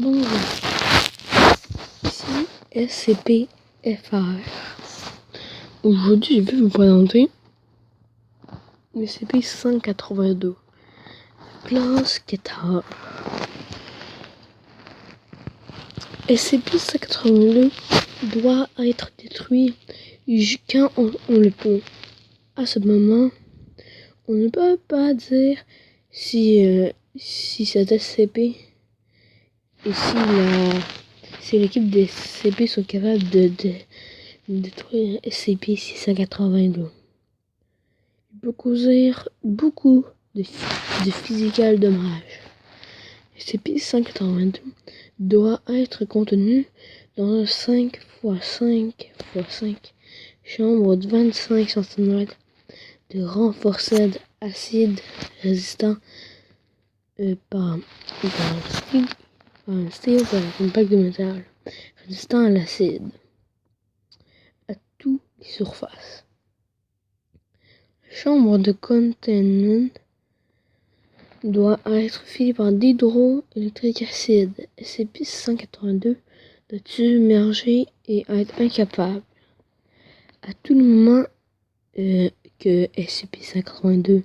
Bonjour, ici SCP-FR. Aujourd'hui, je vais vous présenter le SCP-182, classe Keter. SCP-182 doit être détruit quand on le peut. À ce moment, on ne peut pas dire si cet SCP et si l'équipe des SCP sont capables de détruire SCP-682. Il peut causer beaucoup de physical dommages. SCP-182 doit être contenu dans un 5x5x5 chambre de 25 cm de renforcé acide résistant par un style une plaque de métal résistant à l'acide à toutes les surfaces. La chambre de containment doit être filée par d'hydroélectrique acide. SCP-182 doit submerger et être incapable à tout le moment que SCP-182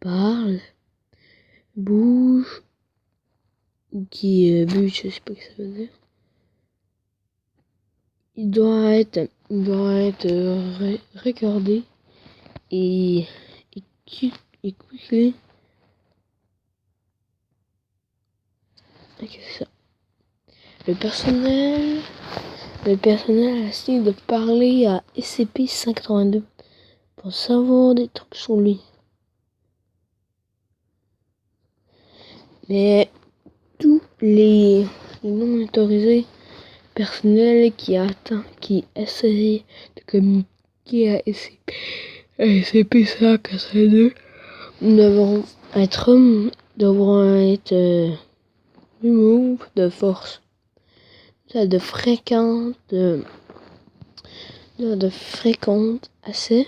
parle, bouge ou qui bute, je sais pas ce que ça veut dire. Il doit être recordé et quickly. Ça. Le personnel a essayé de parler à SCP-182 pour savoir des trucs sur lui. Mais tous les non autorisés personnels qui essayent de communiquer à SCP-182 devront être remove de force. De fréquente assez.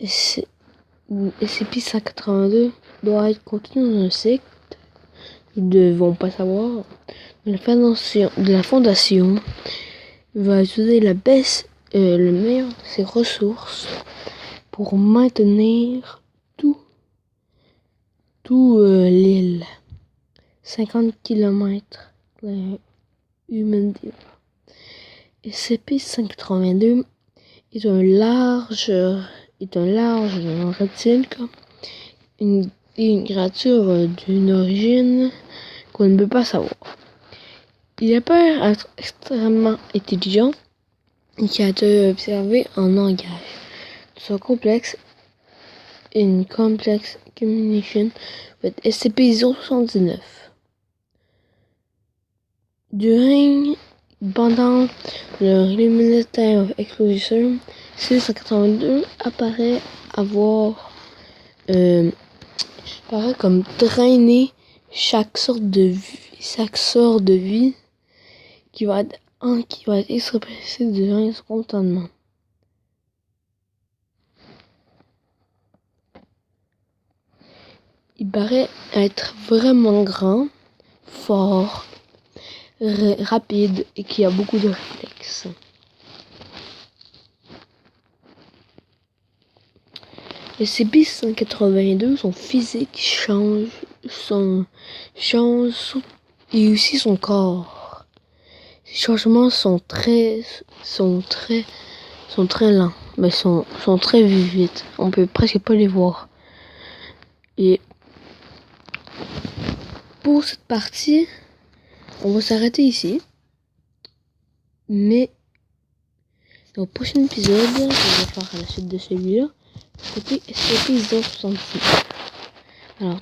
SCP-182 doit être contenu dans un secte. Ils ne vont pas savoir. La fondation va utiliser le meilleur de ses ressources pour maintenir tout l'île. 50 km humaine. SCP-182 est un large reptile, une créature d'une origine qu'on ne peut pas savoir. Il apparaît être extrêmement intelligent et qui a été observé en langage. Son complexe communication with SCP-079. Pendant le Limited of Exposure, SCP-182 apparaît comme traîner chaque sorte de vie qui va être expressée durant son contentement. Il paraît être vraiment grand, fort, rapide et qui a beaucoup de réflexes. SCP-182, son physique change et aussi son corps. Ces changements sont très lents, mais sont très vivides. On peut presque pas les voir. Et pour cette partie, on va s'arrêter ici. Mais dans le prochain épisode, je vais faire à la suite de celui-là, c'était SCP-066. Alors,